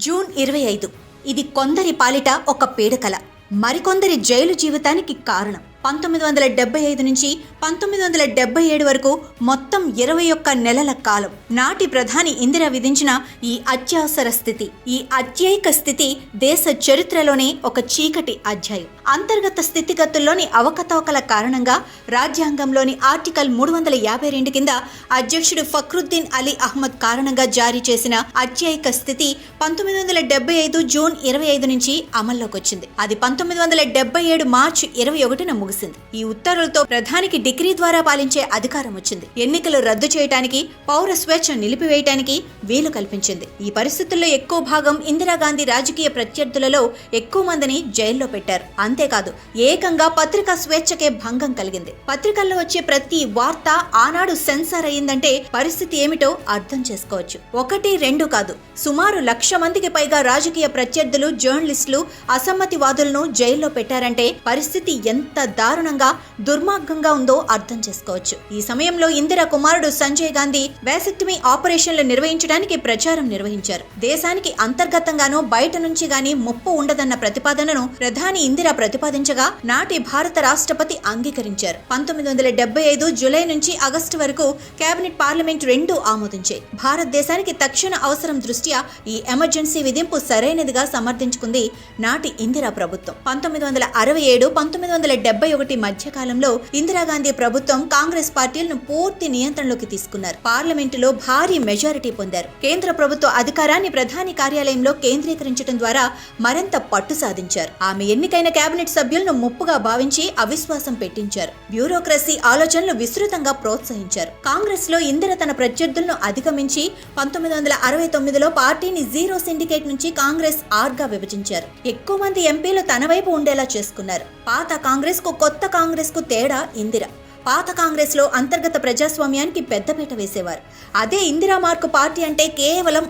June 25 ఇది కొందరి పాలిట ఒక పీడకల, మరికొందరి జైలు జీవితానికి కారణం. 1975 నుంచి 1977 వరకు మొత్తం 21 నెలల కాలం నాటి ప్రధాని ఇందిరా విధించిన ఈ అత్యవసర స్థితి, ఈ అత్యయిక స్థితి దేశ చరిత్రలోనే ఒక చీకటి అధ్యాయం. అంతర్గత స్థితిగతుల్లోని అవకతవకల కారణంగా రాజ్యాంగంలోని ఆర్టికల్ 352 కింద అధ్యక్షుడు ఫక్రుద్దీన్ అలీ అహ్మద్ కారణంగా జారీ చేసిన అత్యయిక స్థితి 1975 జూన్ 25 నుంచి అమల్లోకి వచ్చింది. అది 1977 మార్చి 21న ముగిసింది. ఈ ఉత్తర్వులతో ప్రధానికి డిగ్రీ ద్వారా పాలించే అధికారం వచ్చింది. ఎన్నికలు రద్దు చేయడానికి, పౌర స్వేచ్ఛ నిలిపివేయటానికి వీలు కల్పించింది. ఈ పరిస్థితుల్లో ఎక్కువ భాగం ఇందిరాగాంధీ రాజకీయ ప్రత్యర్థులలో ఎక్కువ మందిని జైల్లో పెట్టారు. అంతేకాదు, ఏకంగా పత్రికా స్వేచ్ఛకే భంగం కలిగింది. పత్రికల్లో వచ్చే ప్రతి వార్త ఆనాడు సెన్సార్ అయ్యిందంటే పరిస్థితి ఏమిటో అర్థం చేసుకోవచ్చు. 1-2 కాదు, సుమారు 1,00,000 మందికి పైగా రాజకీయ ప్రత్యర్థులు, జర్నలిస్టులు, అసమ్మతివాదులను జైల్లో పెట్టారంటే పరిస్థితి ఎంత దారుణంగా, దుర్మార్గంగా ఉందో అర్థం చేసుకోవచ్చు. ఈ సమయంలో ఇందిరా కుమారుడు సంజయ్ గాంధీ వాసెక్టమీ ఆపరేషన్లు నిర్వహించడానికి ప్రచారం నిర్వహించారు. దేశానికి అంతర్గతంగానూ బయట నుంచి గానీ ముప్పు ఉండదన్న ప్రతిపాదనను ప్రధాని ఇందిరా ప్రతిపాదించగా నాటి భారత రాష్ట్రపతి అంగీకరించారు. 1975 జూలై నుంచి ఆగస్టు వరకు కేబినెట్, పార్లమెంట్ రెండూ ఆమోదించాయి. భారతదేశానికి తక్షణ అవసరం దృష్ట్యా ఈ ఎమర్జెన్సీ విధింపు సరైనదిగా సమర్థించుకుంది నాటి ఇందిరా ప్రభుత్వం. 1967, 1971 మధ్య కాలంలో ఇందిరాగాంధీ ప్రభుత్వం కాంగ్రెస్ పార్టీలను పూర్తి నియంత్రణలోకి తీసుకున్నారు. పార్లమెంటులో భారీ మెజారిటీ పొందారు. కేంద్ర ప్రభుత్వ అధికారాన్ని ప్రధాని కార్యాలయంలో కేంద్రీకరించడం ద్వారా మరింత పట్టు సాధించారు. ఆమె ఎన్నికైన కేబినెట్ సభ్యులను ముప్పుగా భావించి అవిశ్వాసం పెట్టించారు. బ్యూరోక్రసీ ఆలోచనలు విస్తృతంగా ప్రోత్సహించారు. కాంగ్రెస్ లో ఇందిర తన ప్రత్యర్థులను అధిగమించి 1969లో పార్టీని జీరో సిండికేట్ నుంచి కాంగ్రెస్ ఆర్గా విభజించారు. ఎక్కువ మంది ఎంపీలు తన వైపు ఉండేలా చేసుకున్నారు. పాత కాంగ్రెస్ కు, కొత్త కాంగ్రెస్ కు తేడా ఇందిర. పాత కాంగ్రెస్ లో అంతర్గత ప్రజాస్వామ్యానికి పెద్దపీట వేసేవారు. అదే ఇందిరా మార్కు పార్టీ అంటే కేవలం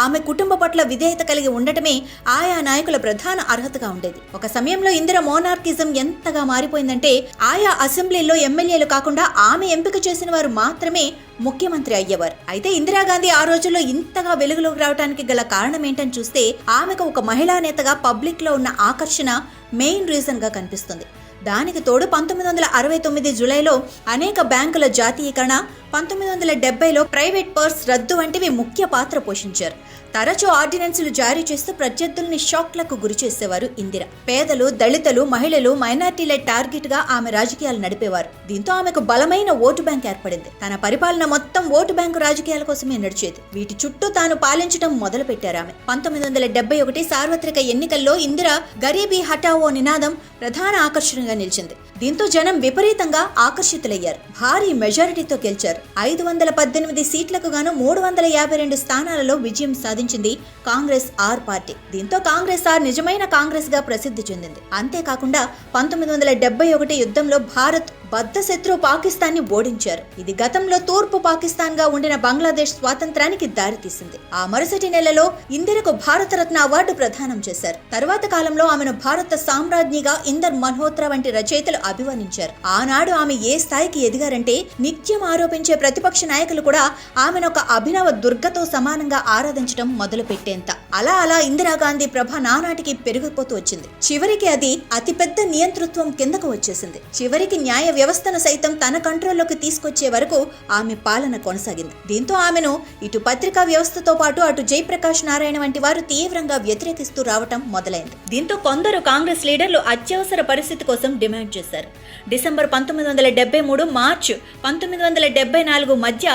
ఆమె కుటుంబ పట్ల విధేయత కలిగి ఉండటమే ఆయా నాయకుల ప్రధాన అర్హతగా ఉండేది. ఒక సమయంలో ఇందిరా మోనార్కిజం ఎంతగా మారిపోయిందంటే ఆయా అసెంబ్లీల్లో ఎమ్మెల్యేలు కాకుండా ఆమె ఎంపిక చేసిన వారు మాత్రమే ముఖ్యమంత్రి అయ్యేవారు. అయితే ఇందిరాగాంధీ ఆ రోజుల్లో ఇంతగా వెలుగులోకి రావడానికి గల కారణం ఏంటని చూస్తే ఆమెకు ఒక మహిళా నేతగా పబ్లిక్ లో ఉన్న ఆకర్షణ మెయిన్ రీజన్ గా కనిపిస్తుంది. దానికి తోడు 1969 జూలైలో అనేక బ్యాంకుల జాతీయకరణ, 1970లో ప్రైవేట్ పర్స్ రద్దు వంటివి ముఖ్య పాత్ర పోషించారు. తరచూ ఆర్డినెన్సులు జారీ చేస్తూ ప్రత్యర్థుల్ని షాక్లకు గురి చేసేవారు ఇందిర. పేదలు, దళితులు, మహిళలు, మైనార్టీల టార్గెట్ గా ఆమె రాజకీయాలు నడిపేవారు. దీంతో ఆమెకు బలమైన ఓటు బ్యాంక్ ఏర్పడింది. తన పరిపాలన మొత్తం ఓటు బ్యాంకు రాజకీయాల కోసమే నడిచేది. వీటి చుట్టూ తాను పాలించడం మొదలు పెట్టారు ఆమె. 1971 సార్వత్రిక ఎన్నికల్లో ఇందిర గరీబీ హఠావో నినాదం ప్రధాన ఆకర్షణగా నిలిచింది. దీంతో జనం విపరీతంగా ఆకర్షితులయ్యారు. భారీ మెజారిటీతో గెలిచారు. 518 సీట్లకు గాను 352 స్థానాలలో విజయం సాధించింది కాంగ్రెస్ ఆర్ పార్టీ. దీంతో కాంగ్రెస్ ఆర్ నిజమైన కాంగ్రెస్ గా ప్రసిద్ధి చెందింది. అంతేకాకుండా 1971 యుద్ధంలో భారత్ బద్ధ శత్రు పాకిస్తాన్ ని ఓడించారు. ఇది గతంలో తూర్పు పాకిస్తాన్ గా ఉండిన బంగ్లాదేశ్ స్వాతంత్రానికి దారితీసింది. ఆ మరుసటి నెలలో ఇందిరకు భారతరత్న అవార్డు ప్రదానం చేశారు. తరువాత కాలంలో ఆమెను భారత సామ్రాజ్ఞిగా ఇందర్ మల్హోత్రా వంటి రచయితలు అభివర్ణించారు. ఆనాడు ఆమె ఏ స్థాయికి ఎదిగారంటే నిత్యం ఆరోపించే ప్రతిపక్ష నాయకులు కూడా ఆమెను ఒక అభినవ దుర్గతో సమానంగా ఆరాధించడం మొదలు పెట్టేంత. అలా ఇందిరాగాంధీ ప్రభ నానాటికి పెరిగిపోతూ వచ్చింది. చివరికి అది అతిపెద్ద నియంతృత్వం కిందకు వచ్చేసింది. చివరికి న్యాయ వ్యవస్థను సైతం తన కంట్రోల్లోకి తీసుకొచ్చే వరకు ఆమె పాలన కొనసాగింది. దీంతో ఆమెను ఇటు పత్రికా వ్యవస్థతో పాటు అటు జయప్రకాష్ నారాయణ వంటి వారు తీవ్రంగా వ్యతిరేకిస్తూ రావటం మొదలైంది. దీంతో కొందరు కాంగ్రెస్ లీడర్లు అత్యవసర పరిస్థితి కోసం డిమాండ్ చేశారు. డిసెంబర్ 1973, మార్చి 1974 మధ్య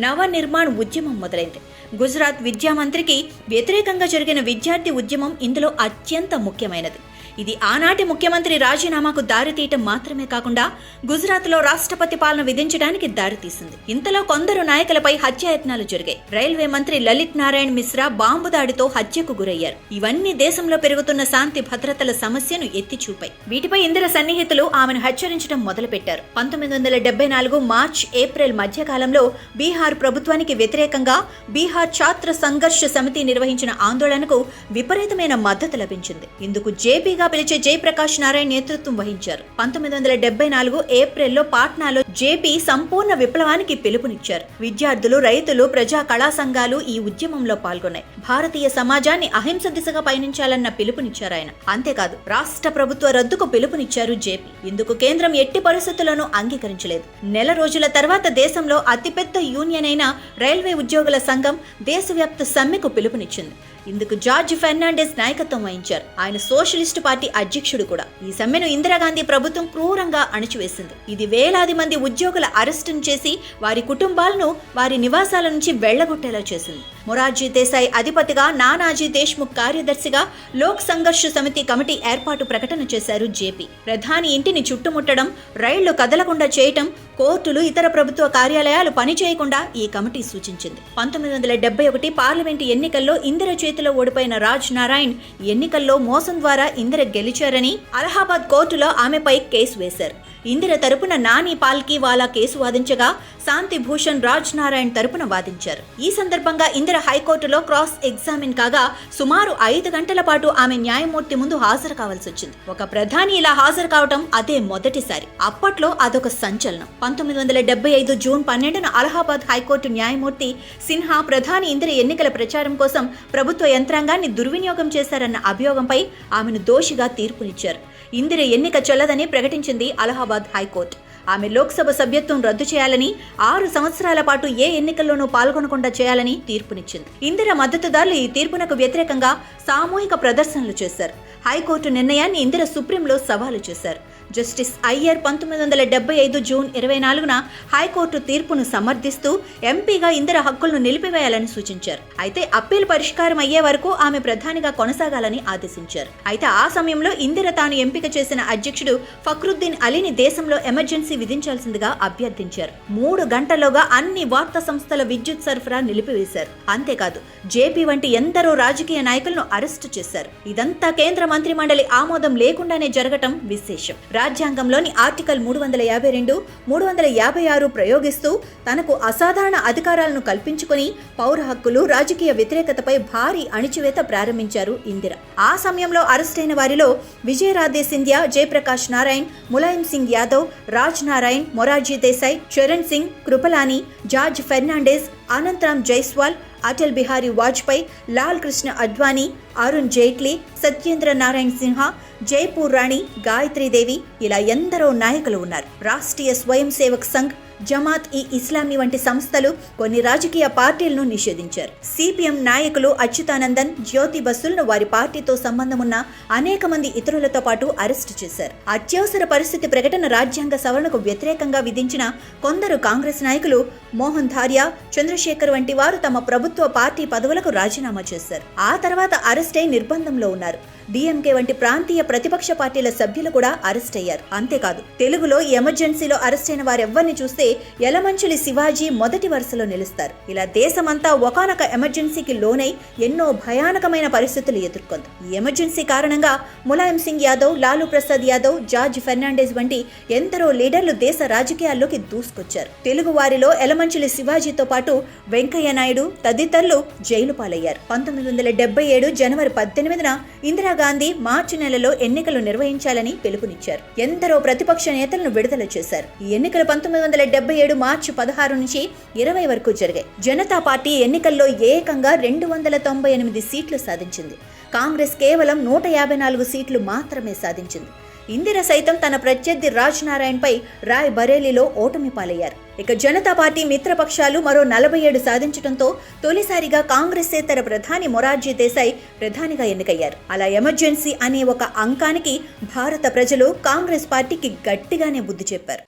నవ నిర్మాణ్ ఉద్యమం మొదలైంది. గుజరాత్ విద్యామంత్రికి వ్యతిరేకంగా జరిగిన విద్యార్థి ఉద్యమం ఇందులో అత్యంత ముఖ్యమైనది. ఇది ఆనాటి ముఖ్యమంత్రి రాజీనామాకు దారితీయటం మాత్రమే కాకుండా గుజరాత్లో రాష్ట్రపతి పాలన విధించడానికి దారితీసింది. ఇంతలో కొందరు నాయకులపై హత్యాయత్నాలు జరిగాయి. రైల్వే మంత్రి లలిత్ నారాయణ్ మిశ్రా బాంబు దాడితో హత్యకు గురయ్యారు. ఇవన్నీ దేశంలో పెరుగుతున్న శాంతి భద్రతల సమస్యను ఎత్తి చూపాయి. వీటిపై ఇందిర సన్నిహితులు ఆమెను హెచ్చరించడం మొదలుపెట్టారు. 1974 మార్చ్, ఏప్రిల్ మధ్యకాలంలో బీహార్ ప్రభుత్వానికి వ్యతిరేకంగా బీహార్ ఛాత్ర సంఘర్ష సమితి నిర్వహించిన ఆందోళనకు విపరీతమైన మద్దతు లభించింది. ఇందుకు జేపీగా పిలిచే జయప్రకాష్ నారాయణ్ నేతృత్వం వహించారు. 1974 ఏప్రిల్లో పాట్నాలో జేపీ సంపూర్ణ విప్లవానికి పిలుపునిచ్చారు. విద్యార్థులు, రైతులు, ప్రజా కళా సంఘాలు ఈ ఉద్యమంలో పాల్గొన్నాయి. భారతీయ సమాజాన్ని అహింస దిశగా పయనించాలన్న పిలుపునిచ్చారు ఆయన. అంతేకాదు, రాష్ట్ర ప్రభుత్వ రద్దుకు పిలుపునిచ్చారు జేపీ. ఇందుకు కేంద్రం ఎట్టి పరిస్థితుల్లోనూ అంగీకరించలేదు. నెల రోజుల తర్వాత దేశంలో అతిపెద్ద యూనియన్ అయిన రైల్వే ఉద్యోగుల సంఘం దేశవ్యాప్త సమ్మెకు పిలుపునిచ్చింది. ఇందుకు జార్జ్ ఫెర్నాండెస్ నాయకత్వం వహించారు. ఆయన సోషలిస్టు పార్టీ అధ్యక్షుడు కూడా. ఈ సమ్మెను ఇందిరాగాంధీ ప్రభుత్వం క్రూరంగా అణచివేసింది. ఇది వేలాది మంది ఉద్యోగుల అరెస్టును చేసి వారి కుటుంబాలను వారి నివాసాల నుంచి వెళ్లగొట్టేలా చేసింది. మొరార్జీ దేశాయ్ అధిపతిగా, నానాజీ దేశ్ముఖ్ కార్యదర్శిగా లోక్ సంఘర్ష్ సమితి కమిటీ ఏర్పాటు ప్రకటన చేశారు జేపీ. ప్రధాని ఇంటిని చుట్టుముట్టడం, రైళ్లు కదలకుండా చేయటం, కోర్టులు, ఇతర ప్రభుత్వ కార్యాలయాలు పనిచేయకుండా ఈ కమిటీ సూచించింది. 1971 పార్లమెంటు ఎన్నికల్లో ఇందిర చేతిలో ఓడిపోయిన రాజ్ నారాయణ్ ఎన్నికల్లో మోసం ద్వారా ఇందిర గెలిచారని అలహాబాద్ కోర్టులో ఆమెపై కేసు వేశారు. ఇందిర తరపున నాని పాల్కీవాలా కేసు వాదించగా శాంతి భూషణ్ రాజ్ నారాయణ్ తరపున వాదించారు. ఈ సందర్భంగా ఇందిర హైకోర్టులో క్రాస్ ఎగ్జామిన్ కాగా సుమారు 5 గంటల పాటు ఆమె న్యాయమూర్తి ముందు హాజరు కావాల్సి వచ్చింది. ఒక ప్రధాని ఇలా హాజరు కావటం అదే మొదటిసారి. అప్పట్లో అదొక సంచలనం. 1975 జూన్ 12న అలహాబాద్ హైకోర్టు న్యాయమూర్తి సిన్హా ప్రధాని ఇందిర ఎన్నికల ప్రచారం కోసం ప్రభుత్వ యంత్రాంగాన్ని దుర్వినియోగం చేశారన్న అభియోగంపై ఆమెను దోషిగా తీర్పునిచ్చారు. ఇందిర ఎన్నిక చెల్లదని ప్రకటించింది అలహాబాద్ హైకోర్టు. ఆమె లోక్సభ సభ్యత్వం రద్దు చేయాలని, 6 సంవత్సరాల పాటు ఏ ఎన్నికల్లోనూ పాల్గొనకుండా చేయాలని తీర్పునిచ్చింది. ఇందిర మద్దతుదారులు ఈ తీర్పునకు వ్యతిరేకంగా సామూహిక ప్రదర్శనలు చేశారు. హైకోర్టు నిర్ణయాన్ని ఇందిర సుప్రీంలో సవాలు చేశారు. జస్టిస్ అయ్యర్ 1975 జూన్ 24న హైకోర్టు తీర్పును సమర్థిస్తూ ఎంపీగా ఇందిర హక్కులను నిలిపివేయాలని సూచించారు. అయితే అప్పీల్ పరిష్కారం అయ్యే వరకు ఆమె ప్రధానిగా కొనసాగాలని ఆదేశించారు. అయితే ఆ సమయంలో ఇందిర తాను ఎంపిక చేసిన అధ్యక్షుడు ఫక్రుద్దీన్ అలీని దేశంలో ఎమర్జెన్సీ విధించాల్సిందిగా అభ్యర్థించారు. 3 గంటల్లోగా అన్ని వార్తా సంస్థల విద్యుత్ సరఫరా నిలిపివేశారు. అంతేకాదు, జేపీ వంటి ఎందరో రాజకీయ నాయకులను అరెస్టు చేశారు. ఇదంతా కేంద్ర మంత్రి మండలి ఆమోదం లేకుండానే జరగటం విశేషం. రాజ్యాంగంలోని ఆర్టికల్ 352, 356 ప్రయోగిస్తూ తనకు అసాధారణ అధికారాలను కల్పించుకుని పౌర హక్కులు, రాజకీయ వ్యతిరేకతపై భారీ అణిచివేత ప్రారంభించారు ఇందిర. ఆ సమయంలో అరెస్టైన వారిలో విజయరాధే సింధియా, జయప్రకాష్ నారాయణ్, ములాయం సింగ్ యాదవ్, రాజ్ నారాయణ్, మొరార్జీ దేశాయ్, చరణ్ సింగ్, కృపలాని, జార్జ్ ఫెర్నాండెస్, అనంతరామ్ జైస్వాల్, అటల్ బిహారీ వాజ్పేయి, లాల్ కృష్ణ అద్వానీ, అరుణ్ జైట్లీ, సత్యేంద్ర నారాయణ్ సిన్హా, జైపూర్ రాణి, గాయత్రీదేవి, ఇలా ఎందరో నాయకులు ఉన్నారు. రాష్ట్రీయ స్వయం సేవక్ సంఘ్, జమాత్ ఈ ఇస్లామీ వంటి సంస్థలు కొన్ని రాజకీయ పార్టీలను నిషేధించారు. సిపిఎం నాయకులు అచ్యుతానందన్, జ్యోతి బసులను వారి పార్టీతో సంబంధం ఉన్న అనేక మంది ఇతరులతో పాటు అరెస్టు చేశారు. అత్యవసర పరిస్థితి ప్రకటన రాజ్యాంగ సవరణకు వ్యతిరేకంగా విధించిన కొందరు కాంగ్రెస్ నాయకులు మోహన్ ధారియా, చంద్రశేఖర్ వంటి వారు తమ ప్రభుత్వ పార్టీ పదవులకు రాజీనామా చేశారు. ఆ తర్వాత అరెస్టై నిర్బంధంలో ఉన్నారు. డిఎంకే వంటి ప్రాంతీయ ప్రతిపక్ష పార్టీల సభ్యులు కూడా అరెస్ట్ అయ్యారు. అంతేకాదు, తెలుగులో ఎమర్జెన్సీలో అరెస్టైన వారెవ్వరిని చూస్తే యలమంచిలి శివాజీ మొదటి వరుసలో నిలుస్తారు. ఇలా దేశమంతా ఒకానొక ఎమర్జెన్సీకి లోనై ఎన్నో భయానకమైన పరిస్థితులు ఎదుర్కొంది. ఈ ఎమర్జెన్సీ కారణంగా ములాయం సింగ్ యాదవ్, లాలూ ప్రసాద్ యాదవ్, జార్జ్ ఫెర్నాండెస్ వంటి ఎందరో లీడర్లు దేశ రాజకీయాల్లోకి దూసుకొచ్చారు. తెలుగు వారిలో యలమంచిలి శివాజీతో పాటు వెంకయ్య నాయుడు తదితరులు జైలు పాలయ్యారు. 1977 జనవరి 18న ఇందిరాగాంధీ మార్చి నెలలో ఎన్నికలు నిర్వహించాలని పిలుపునిచ్చారు. ఎందరో ప్రతిపక్ష నేతలను విడుదల చేశారు. ఈ ఎన్నికలు 1977 మార్చి 16 నుంచి 20 వరకు జరిగాయి. జనతా పార్టీ ఎన్నికల్లో ఏకంగా 298 సీట్లు సాధించింది. కాంగ్రెస్ కేవలం 154 సీట్లు మాత్రమే సాధించింది. ఇందిర సైతం తన ప్రత్యర్థి రాజ్ నారాయణ్ పై రాయ్ బరేలీలో ఓటమి పాలయ్యారు. ఇక జనతా పార్టీ మిత్రపక్షాలు మరో 47 సాధించడంతో తొలిసారిగా కాంగ్రెసేతర ప్రధాని మొరార్జీ దేశాయ్ ప్రధానిగా ఎన్నికయ్యారు. అలా ఎమర్జెన్సీ అనే ఒక అంకానికి భారత ప్రజలు కాంగ్రెస్ పార్టీకి గట్టిగానే బుద్ధి చెప్పారు.